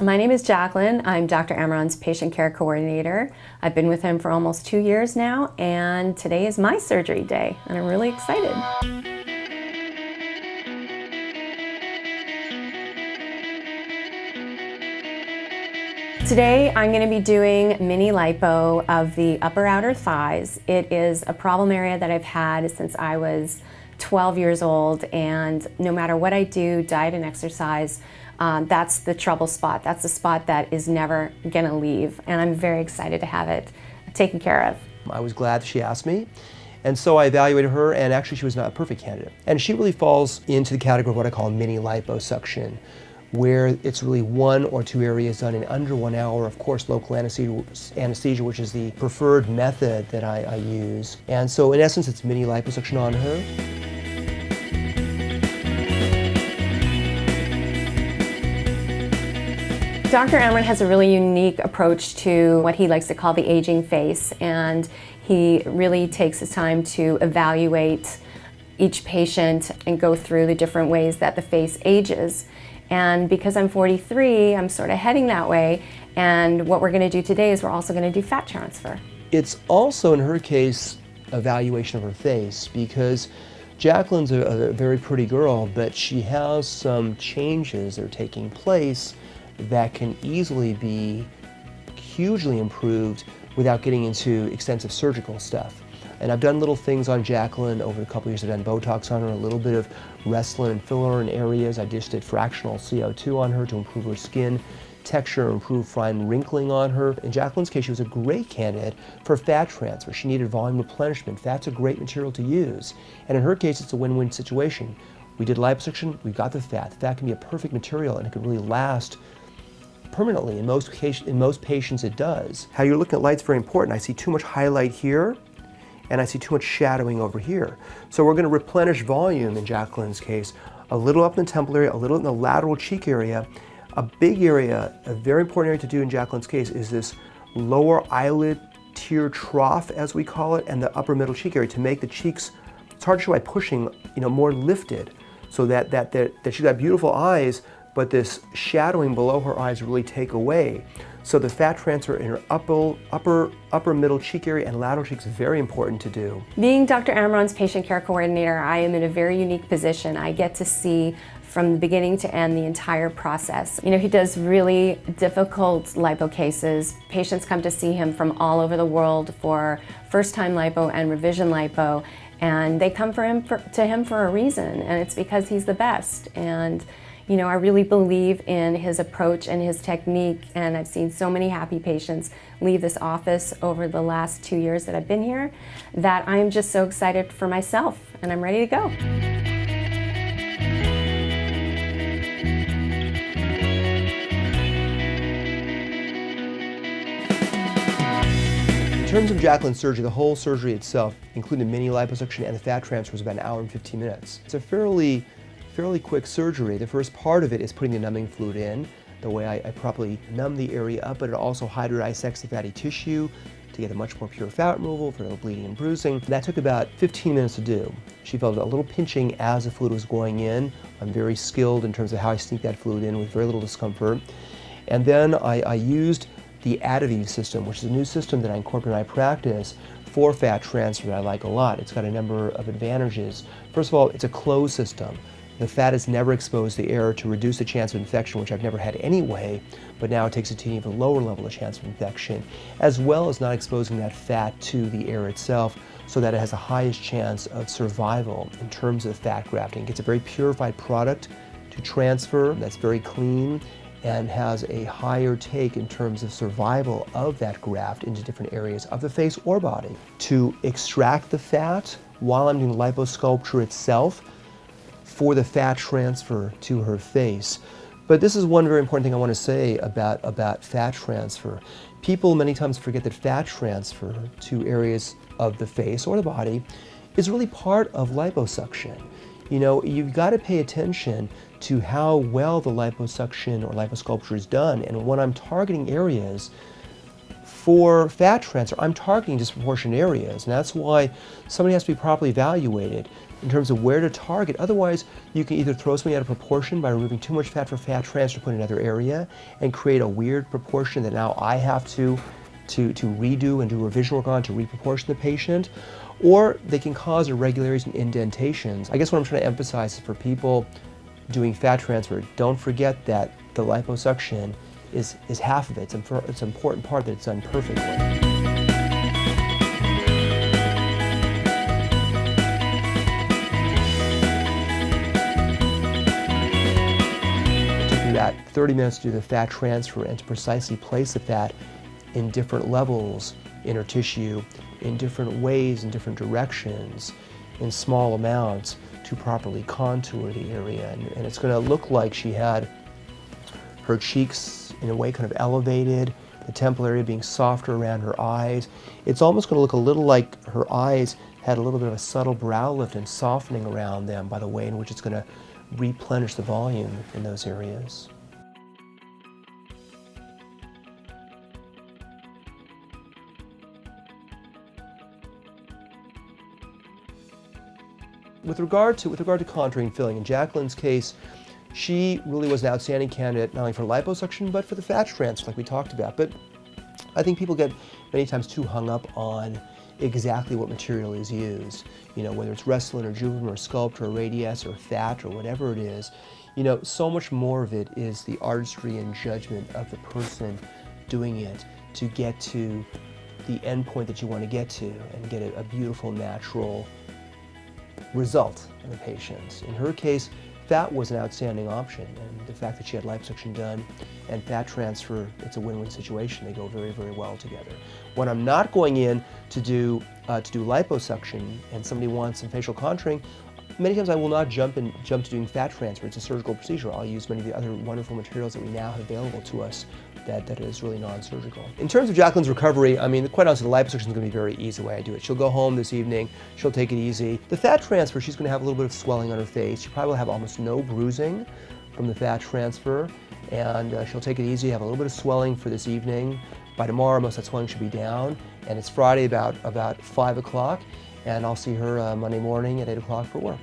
My name is Jacqueline. I'm Dr. Amron's patient care coordinator. I've been with him for almost 2 years now, and today is my surgery day, and I'm really excited. Today I'm going to be doing mini lipo of the upper outer thighs. It is a problem area that I've had since I was 12 years old, and no matter what I do, diet and exercise, that's the trouble spot. That's the spot that is never going to leave, and I'm very excited to have it taken care of. I was glad that she asked me, and so I evaluated her, and actually she was not a perfect candidate. And she really falls into the category of what I call mini liposuction, where it's really 1 or 2 areas done in under 1 hour. Of course, local anesthesia, which is the preferred method that I use. And so in essence, it's mini liposuction on her. Dr. Amron has a really unique approach to what he likes to call the aging face, and he really takes his time to evaluate each patient and go through the different ways that the face ages. And because I'm 43, I'm sort of heading that way, and what we're going to do today is we're also going to do fat transfer. It's also, in her case, evaluation of her face, because Jacqueline's a very pretty girl, but she has some changes that are taking place that can easily be hugely improved without getting into extensive surgical stuff. And I've done little things on Jacqueline over the couple years. I've done Botox on her, a little bit of Restylane and filler in areas. I just did fractional CO2 on her to improve her skin texture, improve fine wrinkling on her. In Jacqueline's case, she was a great candidate for fat transfer. She needed volume replenishment. Fat's a great material to use. And in her case, it's a win-win situation. We did liposuction, we got the fat. The fat can be a perfect material, and it can really last permanently. In most patients it does. How you're looking at light's very important. I see too much highlight here, and I see too much shadowing over here. So we're going to replenish volume in Jacqueline's case, a little up in the temple area, a little in the lateral cheek area. A big area, a very important area to do in Jacqueline's case is this lower eyelid tear trough, as we call it, and the upper middle cheek area to make the cheeks, it's hard to show by pushing, more lifted, so that she's got beautiful eyes, but this shadowing below her eyes really take away. So the fat transfer in her upper middle cheek area and lateral cheeks is very important to do. Being Dr. Amron's patient care coordinator, I am in a very unique position. I get to see from the beginning to end the entire process. He does really difficult lipo cases. Patients come to see him from all over the world for first-time lipo and revision lipo, and they come to him for a reason, and it's because he's the best. And I really believe in his approach and his technique, and I've seen so many happy patients leave this office over the last 2 years that I've been here that I'm just so excited for myself, and I'm ready to go. In terms of Jacqueline's surgery, the whole surgery itself, including the mini liposuction and the fat transfer, was about 1 hour and 15 minutes. It's a fairly quick surgery. The first part of it is putting the numbing fluid in, the way I properly numb the area up, but it also hydrodissects the fatty tissue to get a much more pure fat removal for no bleeding and bruising. That took about 15 minutes to do. She felt a little pinching as the fluid was going in. I'm very skilled in terms of how I sneak that fluid in with very little discomfort. And then I used the additive system, which is a new system that I incorporate in my practice for fat transfer that I like a lot. It's got a number of advantages. First of all, it's a closed system. The fat is never exposed to air to reduce the chance of infection, which I've never had anyway, but now it takes it to an even lower level of chance of infection, as well as not exposing that fat to the air itself, so that it has the highest chance of survival in terms of fat grafting. It's a very purified product to transfer that's very clean and has a higher take in terms of survival of that graft into different areas of the face or body. To extract the fat while I'm doing liposculpture itself, for the fat transfer to her face. But this is one very important thing I want to say about fat transfer. People many times forget that fat transfer to areas of the face or the body is really part of liposuction. You've got to pay attention to how well the liposuction or liposculpture is done, and when I'm targeting areas For fat transfer, I'm targeting disproportionate areas, and that's why somebody has to be properly evaluated in terms of where to target. Otherwise, you can either throw something out of proportion by removing too much fat for fat transfer to put in another area and create a weird proportion that now I have to redo and do revision work on to reproportion the patient, or they can cause irregularities and indentations. I guess what I'm trying to emphasize is for people doing fat transfer, don't forget that the liposuction is half of it. It's an important part that it's done perfectly. It took me about 30 minutes to do the fat transfer and to precisely place the fat in different levels in her tissue, in different ways, in different directions, in small amounts to properly contour the area. And it's going to look like she had her cheeks in a way kind of elevated, the temple area being softer around her eyes. It's almost going to look a little like her eyes had a little bit of a subtle brow lift and softening around them by the way in which it's going to replenish the volume in those areas. With regard to contouring and filling, in Jacqueline's case, she really was an outstanding candidate not only for liposuction but for the fat transfer like we talked about. But I think people get many times too hung up on exactly what material is used. You know, whether it's Restylane or Juvederm or Sculpt or Radiesse or fat or whatever it is. You know, so much more of it is the artistry and judgment of the person doing it to get to the end point that you want to get to and get a beautiful, natural result in the patient. In her case, fat was an outstanding option, and the fact that she had liposuction done and fat transfer, it's a win-win situation. They go very, very well together. When I'm not going in to do liposuction and somebody wants some facial contouring, many times I will not jump to doing fat transfer. It's a surgical procedure. I'll use many of the other wonderful materials that we now have available to us that is really non-surgical. In terms of Jacqueline's recovery, I mean, quite honestly, the liposuction is going to be very easy the way I do it. She'll go home this evening, she'll take it easy. The fat transfer, she's going to have a little bit of swelling on her face. She probably will have almost no bruising from the fat transfer, and she'll take it easy, have a little bit of swelling for this evening. By tomorrow, most of that swelling should be down, and it's Friday about 5 o'clock, and I'll see her Monday morning at 8 o'clock for work.